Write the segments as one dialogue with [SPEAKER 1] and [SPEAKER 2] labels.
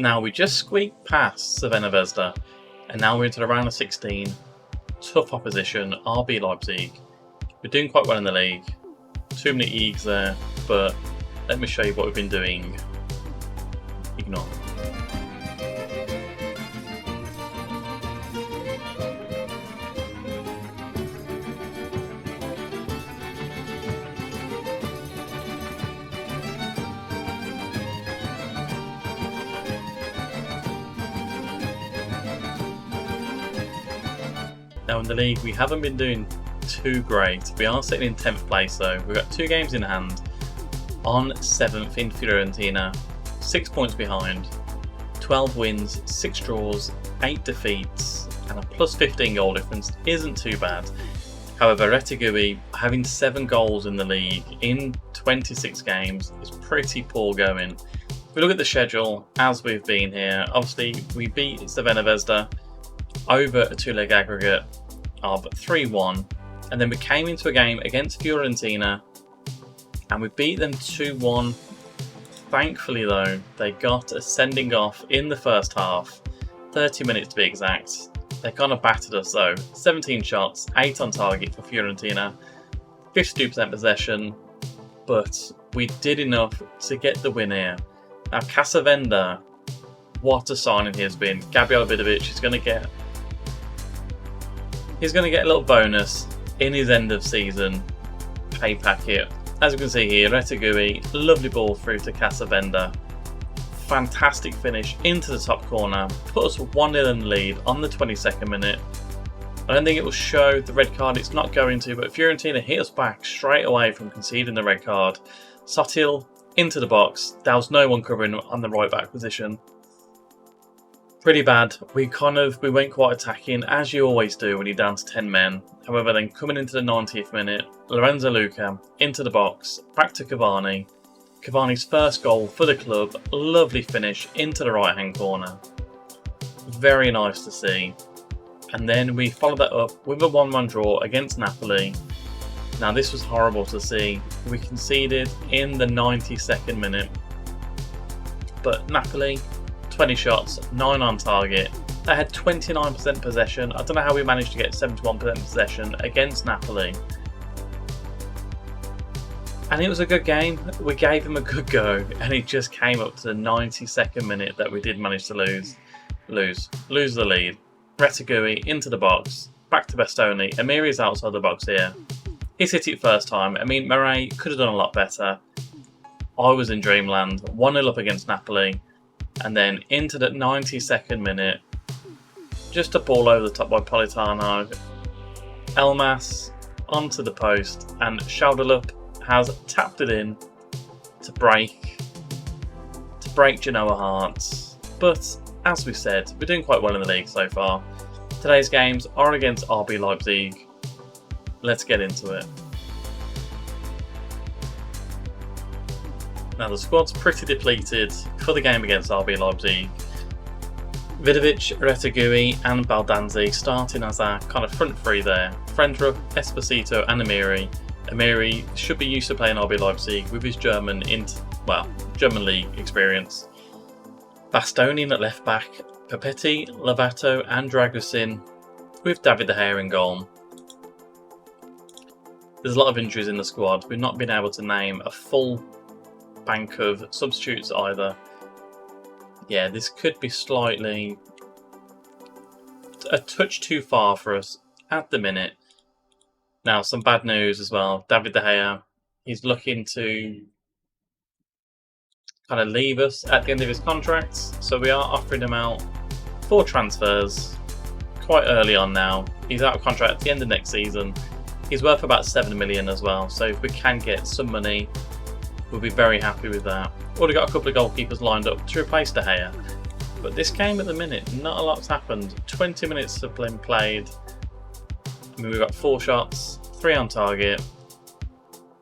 [SPEAKER 1] Now we just squeaked past Crvena Zvezda, and now we're into the round of 16. Tough opposition, RB Leipzig. We're doing quite well in the league. Too many E's there, but let me show you what we've been doing. Ignore. Now in the league we haven't been doing too great. We are sitting in 10th place though. We've got 2 games in hand. On 7th in Fiorentina, 6 points behind. 12 wins, 6 draws, 8 defeats, and a plus 15 goal difference isn't too bad. However, Retigui having 7 goals in the league in 26 games is pretty poor going. If we look at the schedule as we've been here, obviously we beat Crvena Zvezda over a 2-leg aggregate of 3-1, and then we came into a game against Fiorentina and we beat them 2-1. Thankfully though, they got a sending off in the first half, 30 minutes to be exact. They kind of battered us though, 17 shots, 8 on target for Fiorentina, 52% possession, but we did enough to get the win here. Now Casavenda, what a signing he has been. Gabriel Vidovic is going to get a little bonus in his end of season pay packet. As you can see here, Retigui, lovely ball through to Casavenda. Fantastic finish into the top corner, put us 1-0 in the lead on the 22nd minute. I don't think it will show the red card, it's not going to, but Fiorentina hit us back straight away from conceding the red card. Sotil into the box, there was no one covering on the right back position. Pretty bad. We went quite attacking, as you always do when you're down to 10 men. However, then coming into the 90th minute, Lorenzo Luca into the box, back to Cavani. Cavani's first goal for the club, lovely finish into the right hand corner. Very nice to see. And then we followed that up with a 1-1 draw against Napoli. Now this was horrible to see. We conceded in the 92nd minute. But Napoli, 20 shots, 9 on target. They had 29% possession. I don't know how we managed to get 71% possession against Napoli. And it was a good game. We gave him a good go, and it just came up to the 92nd minute that we did manage to lose the lead. Retigui into the box, back to Bastoni. Amiri is outside the box here. He's hit it first time. I mean, Murray could have done a lot better. I was in dreamland. 1-0 up against Napoli. And then into the 92nd minute, just a ball over the top by Politano. Elmas onto the post, and Schaudelup has tapped it in to break Genoa hearts. But as we said, we're doing quite well in the league so far. Today's games are against RB Leipzig. Let's get into it. Now the squad's pretty depleted for the game against RB Leipzig. Vidovic, Retigui and Baldanzi starting as our kind of front three there. Frendrup, Esposito and Amiri. Amiri should be used to playing RB Leipzig with his German league experience. Bastoni at left back, Papetti, Lovato and Dragusin with David De Gea in goal. There's a lot of injuries in the squad. We've not been able to name a full bank of substitutes either. Yeah, this could be slightly a touch too far for us at the minute. Now, some bad news as well. David De Gea, he's looking to kind of leave us at the end of his contract, so we are offering him out for transfers quite early on now. He's out of contract at the end of next season. He's worth about 7 million as well, so if we can get some money, we'll be very happy with that. Already got a couple of goalkeepers lined up to replace De Gea. But this game at the minute, not a lot's happened. 20 minutes have been played. I mean, we've got 4 shots, 3 on target,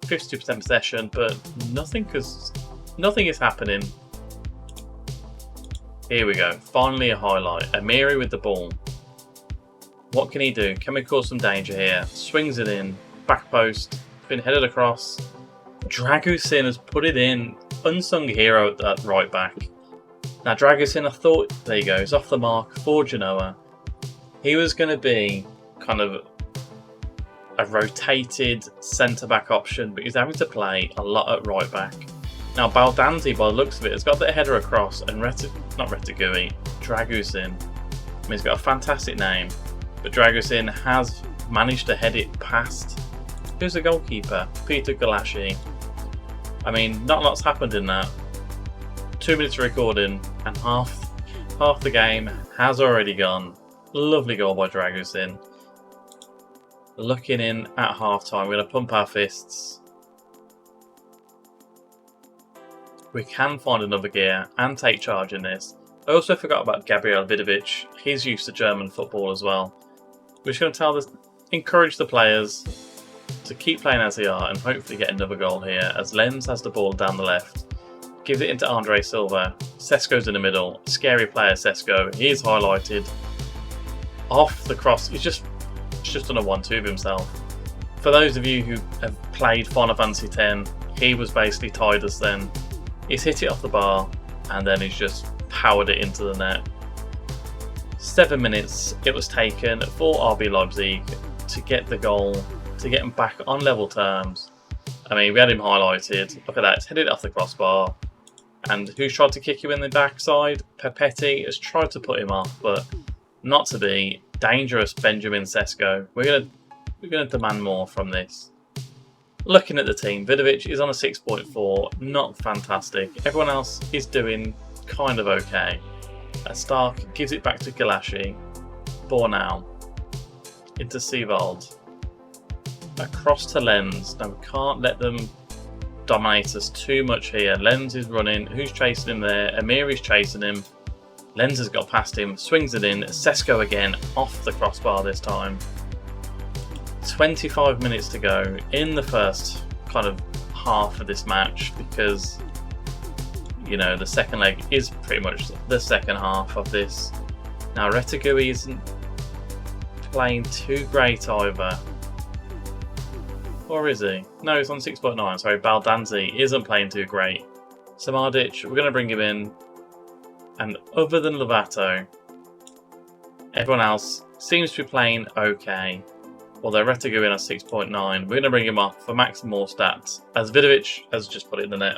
[SPEAKER 1] 52% possession, but nothing is happening. Here we go. Finally a highlight. Amiri with the ball. What can he do? Can we cause some danger here? Swings it in. Back post. Been headed across. Dragusin has put it in. Unsung hero at that right back. Now Dragusin, I thought, there you go, he's off the mark for Genoa. He was going to be kind of a rotated centre-back option, but he's having to play a lot at right-back. Now Baldanzi, by the looks of it, has got the header across, and Dragusin. I mean, he's got a fantastic name, but Dragusin has managed to head it past. Who's the goalkeeper? Peter Galassi. I mean, not lots happened in that. 2 minutes of recording, and half the game has already gone. Lovely goal by Dragusin. Looking in at half time, we're going to pump our fists. We can find another gear and take charge in this. I also forgot about Gabriel Vidovic. He's used to German football as well. We're just going to encourage the players to keep playing as they are and hopefully get another goal here, as Lenz has the ball down the left. Gives it into Andre Silva. Sesko's in the middle. Scary player Sesko. He is highlighted. Off the cross. He's just done a 1-2 of himself. For those of you who have played Final Fantasy X, he was basically tied us then. He's hit it off the bar and then he's just powered it into the net. 7 minutes it was taken for RB Leipzig to get the goal, to get him back on level terms. I mean, we had him highlighted. Look at that, it's headed off the crossbar. And who's tried to kick you in the backside? Pepetti has tried to put him off, but not to be. Dangerous Benjamin Sesko. We're gonna demand more from this. Looking at the team, Vidovic is on a 6.4, not fantastic. Everyone else is doing kind of okay. Stark gives it back to Galassi. Bornau. Into Seewald. Across to Lenz. Now we can't let them dominate us too much here. Lenz is running. Who's chasing him there? Amir is chasing him. Lenz has got past him, swings it in. Sesko again, off the crossbar this time. 25 minutes to go in the first kind of half of this match, because, you know, the second leg is pretty much the second half of this. Now Retegui isn't playing too great either. Or is he? No, he's on 6.9. Sorry, Baldanzi isn't playing too great. Samadic, we're going to bring him in. And other than Lovato, everyone else seems to be playing okay. Although Retegui in at 6.9, we're going to bring him off for maximum stats. As Vidovic has just put it in the net,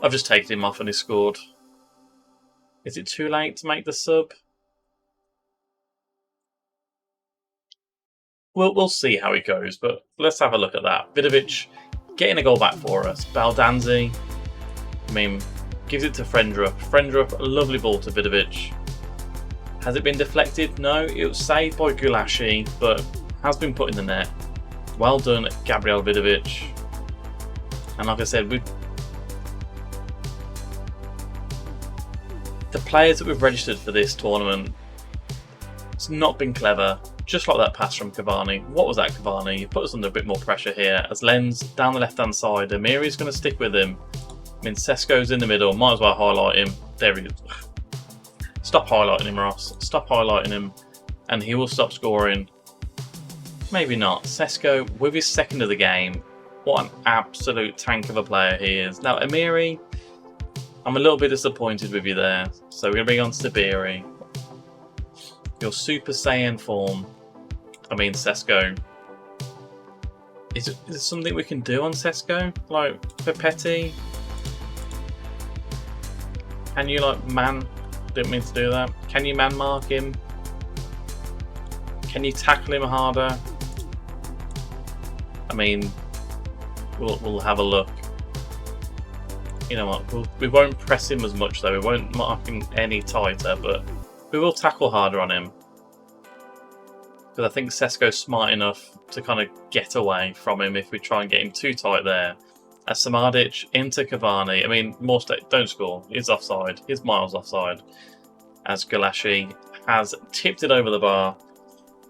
[SPEAKER 1] I've just taken him off and he scored. Is it too late to make the sub? We'll see how it goes, but let's have a look at that. Vidovic getting a goal back for us. Baldanzi, I mean, gives it to Frendrup. Frendrup, a lovely ball to Vidovic. Has it been deflected? No, it was saved by Galassi, but has been put in the net. Well done, Gabriel Vidovic. And like I said, the players that we've registered for this tournament, it's not been clever. Just like that pass from Cavani. What was that, Cavani? You put us under a bit more pressure here. As Lenz down the left-hand side, Amiri's going to stick with him. I mean, Sesko's in the middle. Might as well highlight him. There he is. Stop highlighting him, Ross. Stop highlighting him, and he will stop scoring. Maybe not. Sesko, with his second of the game, what an absolute tank of a player he is. Now, Amiri, I'm a little bit disappointed with you there. So we're going to bring on Sabiri. Your Super Saiyan form. I mean, Sesko. Is there something we can do on Sesko? Like, Pepetti? Can you, like, didn't mean to do that. Can you man mark him? Can you tackle him harder? I mean, we'll have a look. You know what? We won't press him as much though. We won't mark him any tighter, but we will tackle harder on him. Because I think Sesko's smart enough to kind of get away from him if we try and get him too tight there. As Samadic into Cavani. I mean, don't score. He's offside. He's miles offside. As Galassi has tipped it over the bar.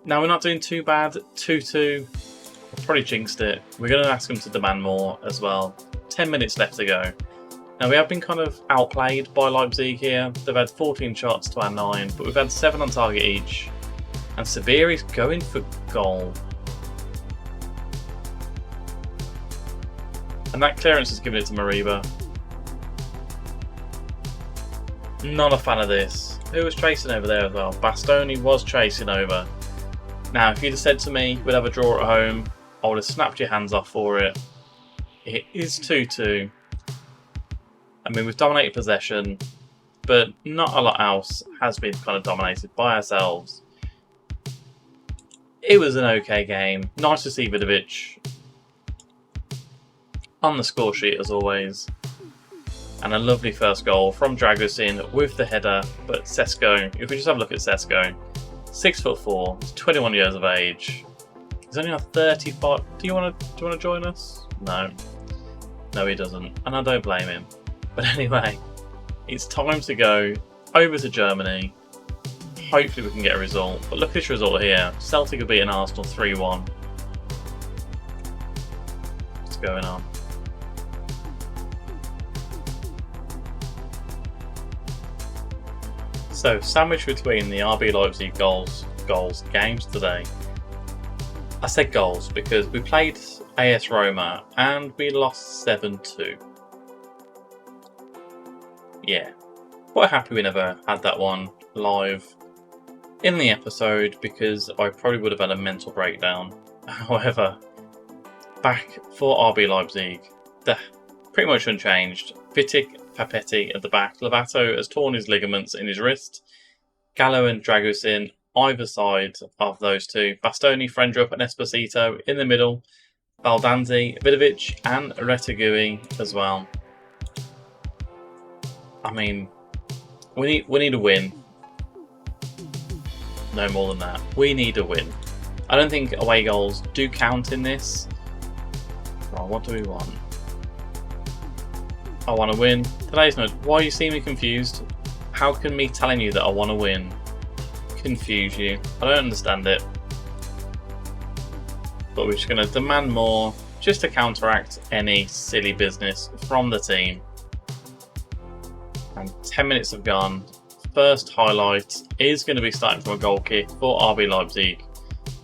[SPEAKER 1] Now we're not doing too bad. 2-2. We've probably jinxed it. We're going to ask him to demand more as well. 10 minutes left to go. Now we have been kind of outplayed by Leipzig here. They've had 14 shots to our 9, but we've had 7 on target each. And Sabiri's going for goal. And that clearance has given it to Mariba. Not a fan of this. Who was chasing over there as well? Bastoni was chasing over. Now, if you'd have said to me we'd have a draw at home, I would have snapped your hands off for it. It is 2-2. I mean, we've dominated possession, but not a lot else has been kind of dominated by ourselves. It was an okay game. Nice to see Vidovic on the score sheet as always. And a lovely first goal from Dragusin with the header. But Sesko, if we just have a look at Sesko, 6'4", he's 21 years of age. He's only on 35. Do you want to join us? No, he doesn't, and I don't blame him. But anyway, it's time to go over to Germany. Hopefully we can get a result. But look at this result here. Celtic have beaten Arsenal 3-1. What's going on? So, sandwiched between the RB Leipzig goals games today. I said goals because we played AS Roma and we lost 7-2. Yeah, quite happy we never had that one live in the episode because I probably would have had a mental breakdown. However, back for RB Leipzig, they're pretty much unchanged. Vitic, Papetti at the back. Lovato has torn his ligaments in his wrist. Gallo and Dragusin either side of those two. Bastoni, Frendrup and Esposito in the middle. Baldanzi, Vidovic and Retegui as well. I mean, we need a win. No more than that. We need a win. I don't think away goals do count in this. Right, what do we want? I want to win. Today's note. Why are you seeing me confused? How can me telling you that I want to win confuse you? I don't understand it. But we're just going to demand more just to counteract any silly business from the team. And 10 minutes have gone. First highlight is going to be starting from a goal kick for RB Leipzig.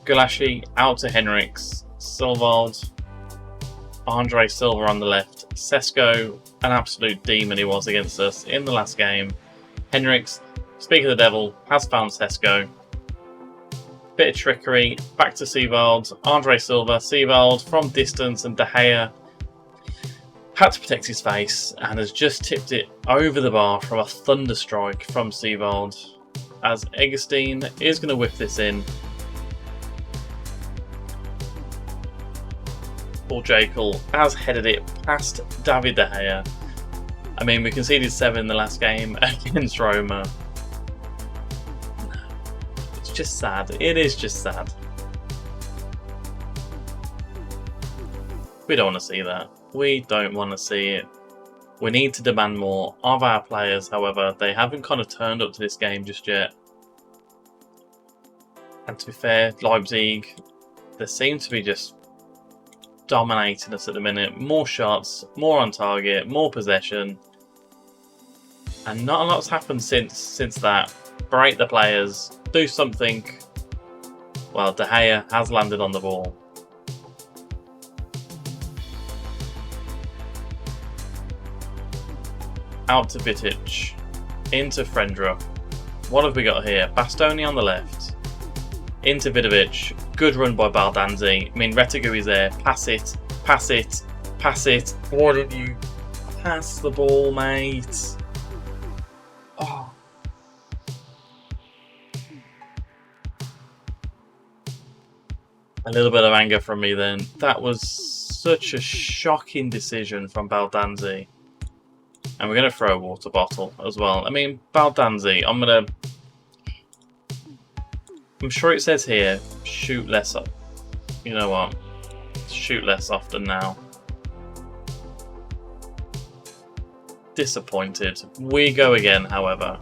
[SPEAKER 1] Gulashi out to Henriks. Silvald. Andre Silva on the left. Sesko, an absolute demon he was against us in the last game. Henriks, speak of the devil, has found Sesko. Bit of trickery, back to Seevald. Andre Silva, Seevald from distance, and De Gea had to protect his face and has just tipped it over the bar from a thunder strike from Seevald. As Egerstein is going to whip this in. Paul Jekyll has headed it past David De Gea. I mean, we conceded 7 in the last game against Roma. It's just sad. It is just sad. We don't want to see that. We don't want to see it. We need to demand more of our players. However, they haven't kind of turned up to this game just yet. And to be fair, Leipzig, they seem to be just dominating us at the minute. More shots, more on target, more possession. And not a lot's happened since that. Break the players, do something. Well, De Gea has landed on the ball. Out to Vitic, into Frendrup. What have we got here? Bastoni on the left, into Vidovic. Good run by Baldanzi. I mean, Retegui is there. Pass it, pass it, pass it. Why don't you pass the ball, mate? Oh. A little bit of anger from me then. That was such a shocking decision from Baldanzi. And we're going to throw a water bottle as well. I mean, Baldanzi, I'm sure it says here, shoot less up. You know what? Shoot less often now. Disappointed. We go again, however.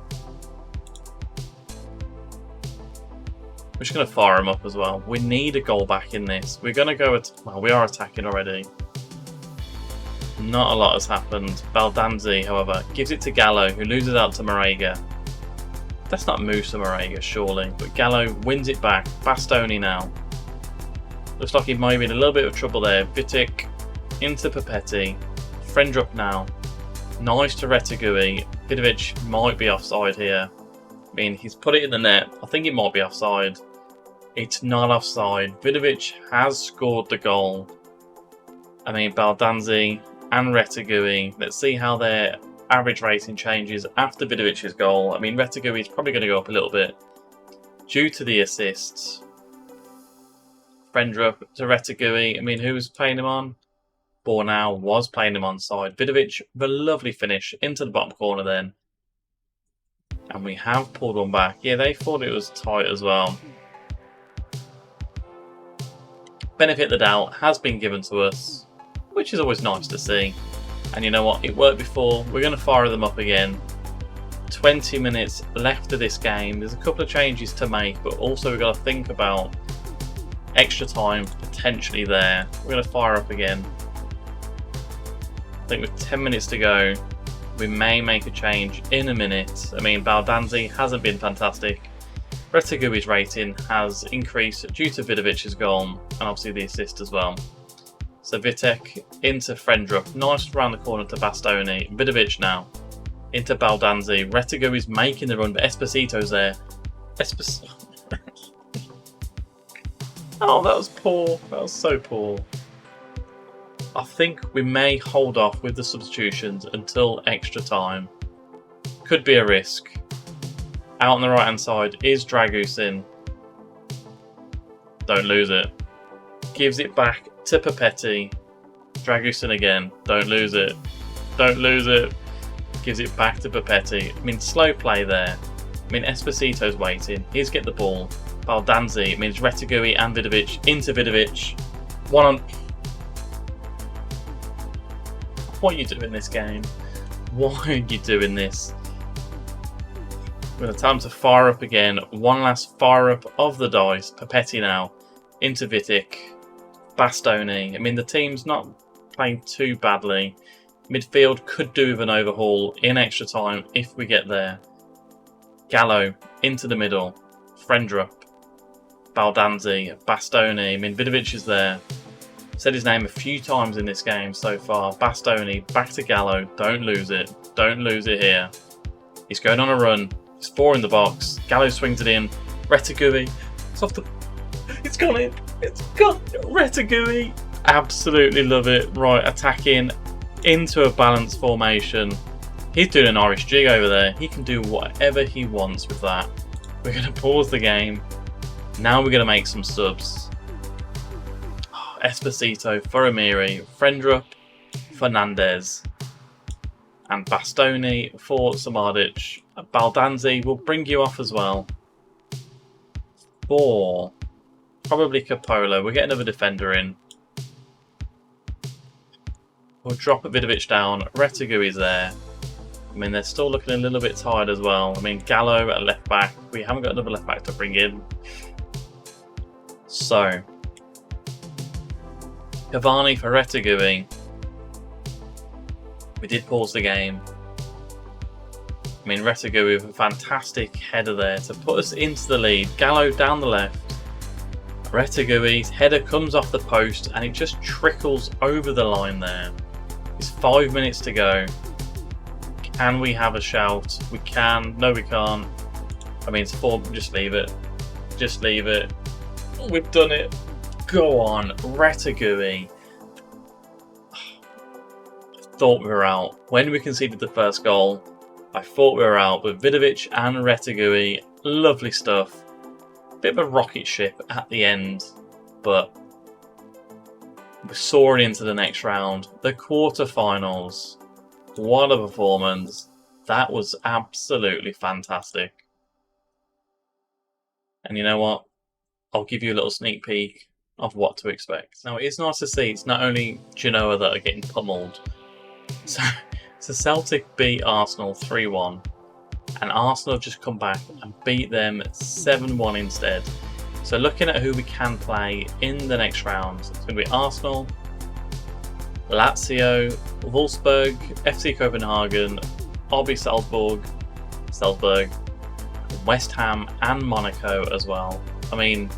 [SPEAKER 1] We're just going to fire him up as well. We need a goal back in this. We're going to go well, we are attacking already. Not a lot has happened. Baldanzi, however, gives it to Gallo, who loses out to Marega. That's not Musa Marega, surely. But Gallo wins it back. Bastoni now. Looks like he might be in a little bit of trouble there. Vitic into Papetti. Frendrup now. Nice to Retegui. Vidovic might be offside here. I mean, he's put it in the net. I think it might be offside. It's not offside. Vidovic has scored the goal. I mean, Baldanzi and Retegui. Let's see how their average rating changes after Vidovic's goal. I mean, Retegui is probably going to go up a little bit due to the assists. Frendrup to Retegui. I mean, who was playing him on? Bornau was playing him on side. Vidovic, the lovely finish into the bottom corner then. And we have pulled one back. Yeah, they thought it was tight as well. Benefit of the doubt has been given to us, which is always nice to see. And you know what? It worked before. We're going to fire them up again. 20 minutes left of this game. There's a couple of changes to make, but also we've got to think about extra time potentially there. We're going to fire up again. I think with 10 minutes to go, we may make a change in a minute. I mean, Baldanzi hasn't been fantastic. Retegui's rating has increased due to Vidovic's goal and obviously the assist as well. So Vitek into Frendrup, nice around the corner to Bastoni. Vidovic now into Baldanzi. Retegui's making the run, but Esposito's there. Oh, that was poor. That was so poor. I think we may hold off with the substitutions until extra time. Could be a risk. Out on the right hand side is Dragusin. Don't lose it. Gives it back to Papetti. Dragusin again. Don't lose it. Don't lose it. Gives it back to Papetti. I mean, slow play there. I mean, Esposito's waiting. He's get the ball. Baldanzi. It means Retegui and Vidovic into Vidovic. One on. What are you doing this game? Why are you doing this? We're going to time to fire up again. One last fire up of the dice. Papetti now into Vitek. Bastoni. I mean, the team's not playing too badly. Midfield could do with an overhaul in extra time if we get there. Gallo into the middle. Frendrup. Baldanzi. Bastoni. I mean, Vidovic is there. Said his name a few times in this game so far. Bastoni back to Gallo. Don't lose it. Don't lose it here. He's going on a run. He's 4 in the box. Gallo swings it in. Retegui. It's off the. It's gone in. It's gone. Retegui. Absolutely love it. Right, attacking into a balanced formation. He's doing an Irish jig over there. He can do whatever he wants with that. We're going to pause the game. Now we're going to make some subs. Esposito for Amiri. Frendrup. Fernandez. And Bastoni for Samardic. Baldanzi will bring you off as well. For probably Capola. We'll get another defender in. We'll drop Vidovic down. Retegui's there. I mean, they're still looking a little bit tired as well. I mean, Gallo at left back. We haven't got another left back to bring in. So, Cavani for Retegui. We did pause the game. I mean, Retegui with a fantastic header there to put us into the lead. Gallo down the left. Retegui's header comes off the post and it just trickles over the line there. It's 5 minutes to go. Can we have a shout? We can. No, we can't. I mean, it's 4. Just leave it. Just leave it. We've done it. Go on, Retegui. Thought we were out. When we conceded the first goal, I thought we were out, but Vidovic and Retegui, lovely stuff. Bit of a rocket ship at the end, but we're soaring into the next round. The quarterfinals. What a performance. That was absolutely fantastic. And you know what? I'll give you a little sneak peek of what to expect. Now, it is nice to see it's not only Genoa that are getting pummeled. So Celtic beat Arsenal 3-1, and Arsenal have just come back and beat them 7-1 instead. So looking at who we can play in the next round, it's going to be Arsenal, Lazio, Wolfsburg, FC Copenhagen, RB Salzburg, West Ham and Monaco as well. I mean,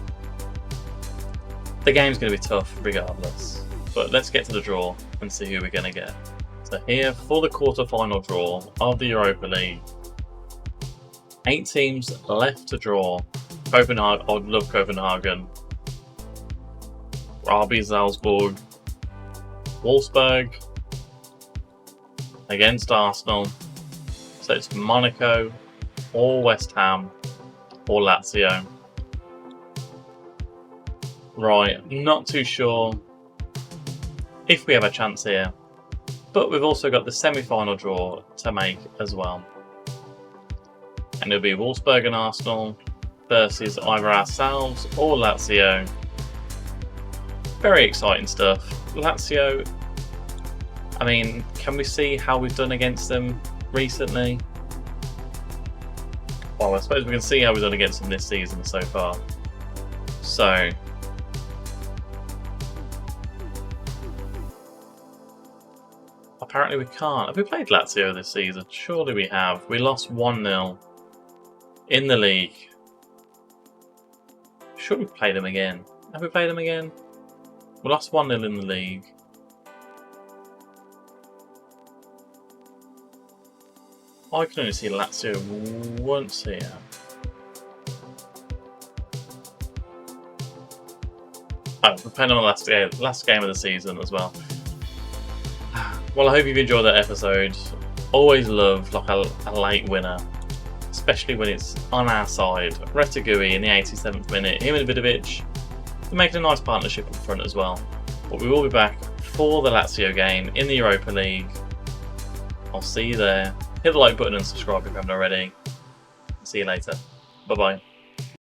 [SPEAKER 1] the game's going to be tough regardless, but let's get to the draw and see who we're going to get. So here for the quarter-final draw of the Europa League. 8 teams left to draw. Copenhagen, I would love Copenhagen. RB Salzburg. Wolfsburg. Against Arsenal. So it's Monaco, or West Ham, or Lazio. Right, not too sure if we have a chance here. But we've also got the semi-final draw to make as well. And it'll be Wolfsburg and Arsenal versus either ourselves or Lazio. Very exciting stuff. Lazio, I mean, can we see how we've done against them recently? Well, I suppose we can see how we've done against them this season so far. So, apparently we can't. Have we played Lazio this season? Surely we have. We lost 1-0 in the league. Should we play them again? Have we played them again? We lost 1-0 in the league. I can only see Lazio once here. Oh, we're playing on the last game of the season as well. Well, I hope you've enjoyed that episode. Always love like a late winner, especially when it's on our side. Retegui in the 87th minute, him and Vidovic. They're making a nice partnership up front as well. But we will be back for the Lazio game in the Europa League. I'll see you there. Hit the like button and subscribe if you haven't already. See you later. Bye bye.